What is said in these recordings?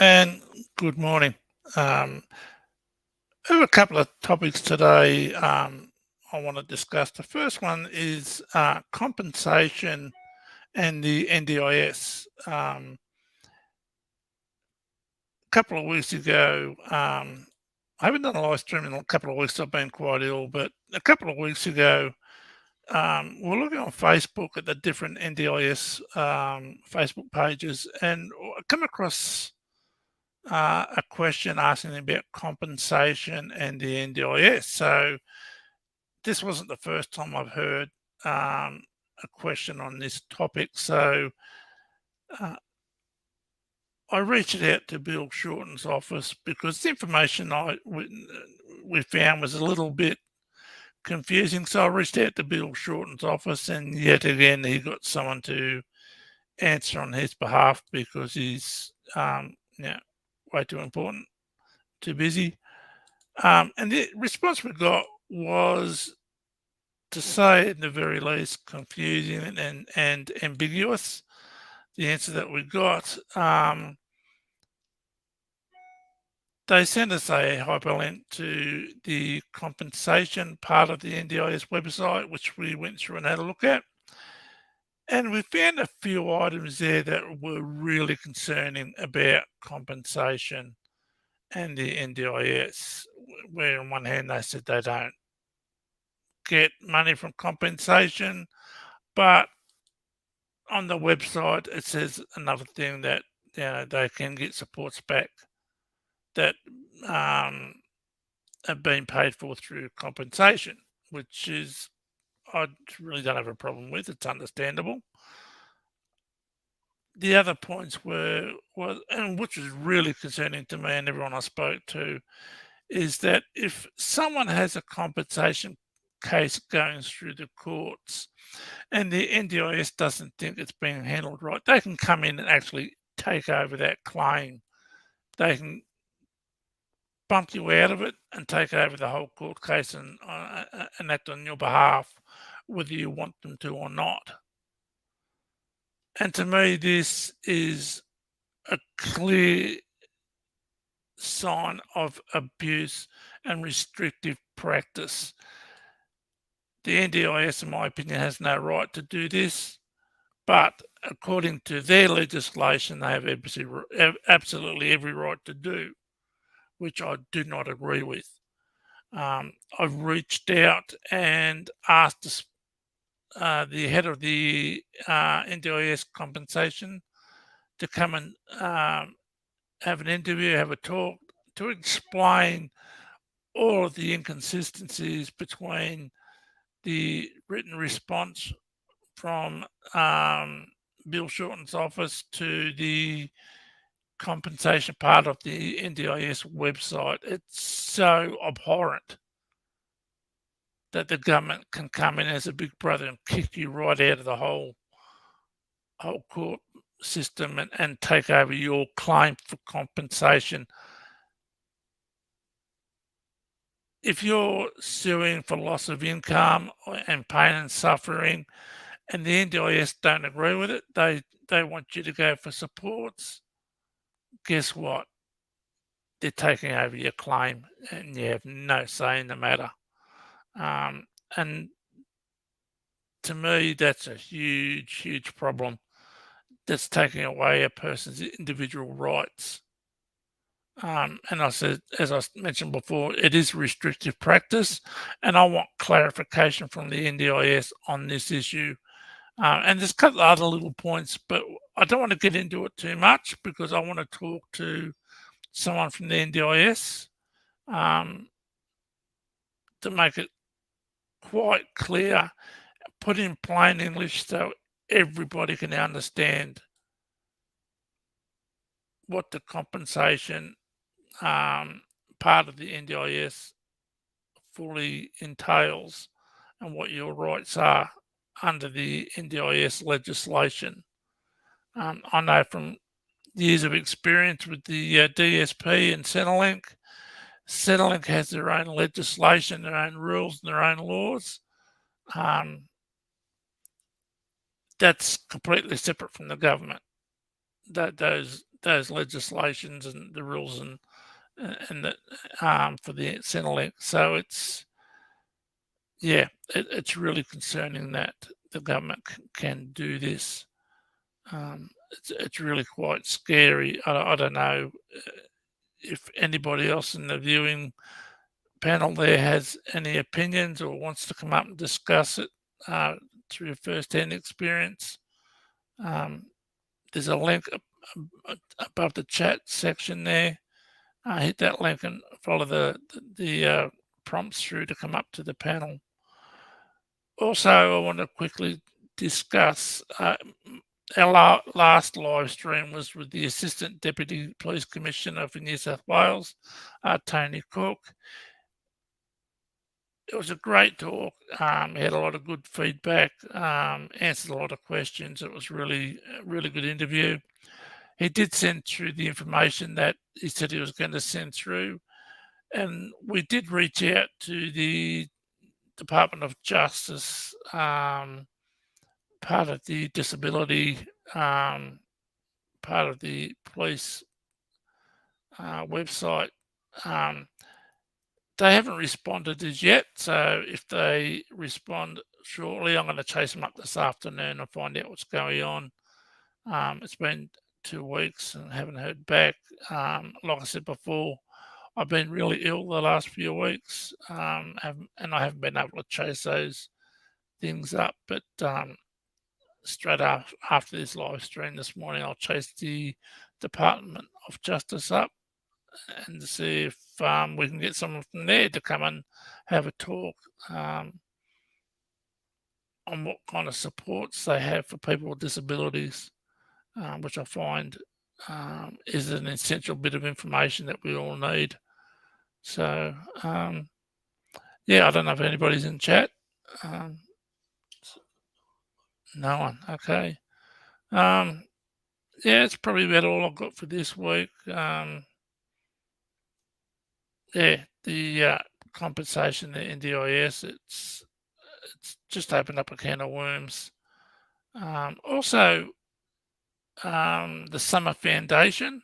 And good morning. Um, I have a couple of topics today I want to discuss. The first one is compensation and the NDIS. A couple of weeks ago, I haven't done a live stream in a couple of weeks. I've been quite ill, but a couple of weeks ago, we're looking on Facebook at the different NDIS Facebook pages, and I come across a question asking about compensation and the NDIS. So this wasn't the first time I've heard a question on this topic. So uh, I reached out to Bill Shorten's office because the information we found was a little bit confusing. So I reached out to Bill Shorten's office, and yet again he got someone to answer on his behalf because he's way too important, too busy. And the response we got was, to say at the very least, confusing and ambiguous. The answer that we got, they sent us a hyperlink to the compensation part of the NDIS website, which we went through and had a look at. And we found a few items there that were really concerning about compensation and the NDIS, where on one hand they said they don't get money from compensation, but on the website it says another thing, that they can get supports back that um, have been paid for through compensation, which is, I really don't have a problem with. It's understandable. The other points was, and which was really concerning to me and everyone I spoke to, is that if someone has a compensation case going through the courts and the NDIS doesn't think it's being handled right, they can come in and actually take over that claim. They can bump you out of it and take over the whole court case and act on your behalf, whether you want them to or not. And to me, this is a clear sign of abuse and restrictive practice. The NDIS, in my opinion, has no right to do this, but according to their legislation, they have absolutely every right to do, which I do not agree with. I've reached out and asked the head of the NDIS compensation to come and have an interview, have a talk, to explain all of the inconsistencies between the written response from Bill Shorten's office to the compensation part of the NDIS website. It's so abhorrent that the government can come in as a big brother and kick you right out of the whole court system and take over your claim for compensation. If you're suing for loss of income and pain and suffering, and the NDIS don't agree with it, they want you to go for supports, guess what? They're taking over your claim and you have no say in the matter. And to me, that's a huge, huge problem. That's taking away a person's individual rights. And I said, as I mentioned before, it is restrictive practice, and I want clarification from the NDIS on this issue. And there's a couple of other little points, but I don't want to get into it too much because I want to talk to someone from the NDIS to make it quite clear, put in plain English so everybody can understand what the compensation part of the NDIS fully entails and what your rights are under the NDIS legislation. I know from years of experience with the DSP and Centrelink, Centrelink has their own legislation, their own rules, and their own laws. That's completely separate from the government. Those those legislations and the rules and the for the Centrelink. So it's really concerning that the government can do this. It's really quite scary. I don't know if anybody else in the viewing panel there has any opinions or wants to come up and discuss it through first-hand experience. There's a link above the chat section there. Hit that link and follow the prompts through to come up to the panel. Also, I want to quickly discuss our last live stream was with the Assistant Deputy Police Commissioner for New South Wales, Tony Cook. It was a great talk. He had a lot of good feedback, answered a lot of questions. It was really a really good interview. He did send through the information that he said he was going to send through. And we did reach out to the Department of Justice, part of the disability, part of the police website. They haven't responded as yet, so if they respond shortly, I'm going to chase them up this afternoon and find out what's going on. It's been 2 weeks and haven't heard back. Like I said before, I've been really ill the last few weeks, and I haven't been able to chase those things up. But straight after this live stream this morning, I'll chase the Department of Justice up and see if we can get someone from there to come and have a talk on what kind of supports they have for people with disabilities, which I find is an essential bit of information that we all need. So, I don't know if anybody's in chat. No one. Okay. It's probably about all I've got for this week. The compensation, the NDIS, it's just opened up a can of worms. Also, the Summer Foundation,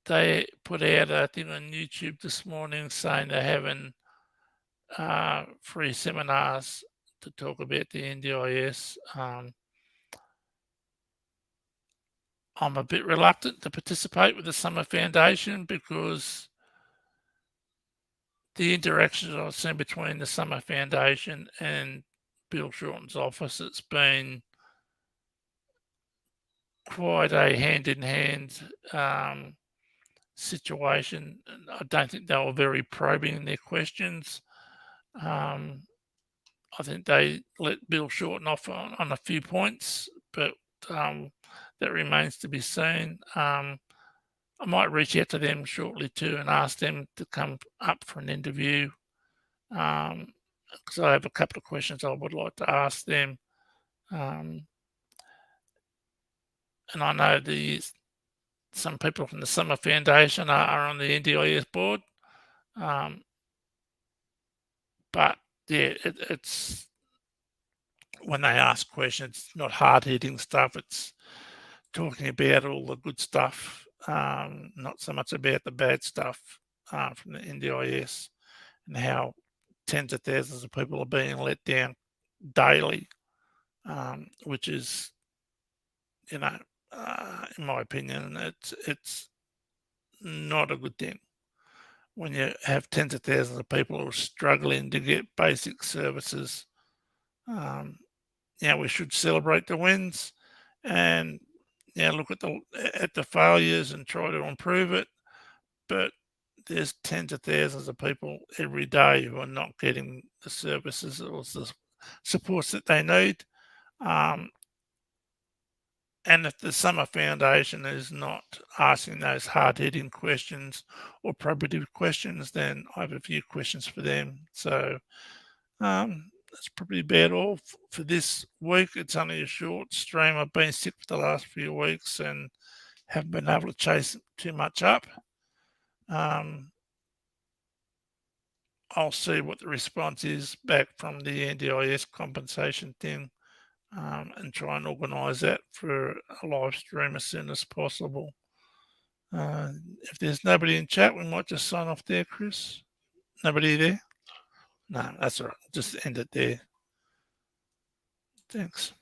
they put out a thing on YouTube this morning saying they're having free seminars to talk about the NDIS. I'm a bit reluctant to participate with the Summer Foundation because the interactions I've seen between the Summer Foundation and Bill Shorten's office, it's been quite a hand-in-hand situation. I don't think they were very probing in their questions. I think they let Bill Shorten off on a few points, but that remains to be seen. I might reach out to them shortly too and ask them to come up for an interview because I have a couple of questions I would like to ask them. And I know some people from the Summer Foundation are on the NDIS board. But it's when they ask questions, it's not hard-hitting stuff. It's talking about all the good stuff, not so much about the bad stuff from the NDIS and how tens of thousands of people are being let down daily, which is, in my opinion, it's not a good thing when you have tens of thousands of people who are struggling to get basic services. We should celebrate the wins and look at the failures and try to improve it. But there's tens of thousands of people every day who are not getting the services or the supports that they need. And if the Summer Foundation is not asking those hard-hitting questions or probative questions, then I have a few questions for them. So that's probably about all for this week. It's only a short stream. I've been sick for the last few weeks and haven't been able to chase too much up. I'll see what the response is back from the NDIS compensation thing and try and organise that for a live stream as soon as possible. If there's nobody in chat, we might just sign off there, Chris. Nobody there? No, that's all right. Just end it there. Thanks.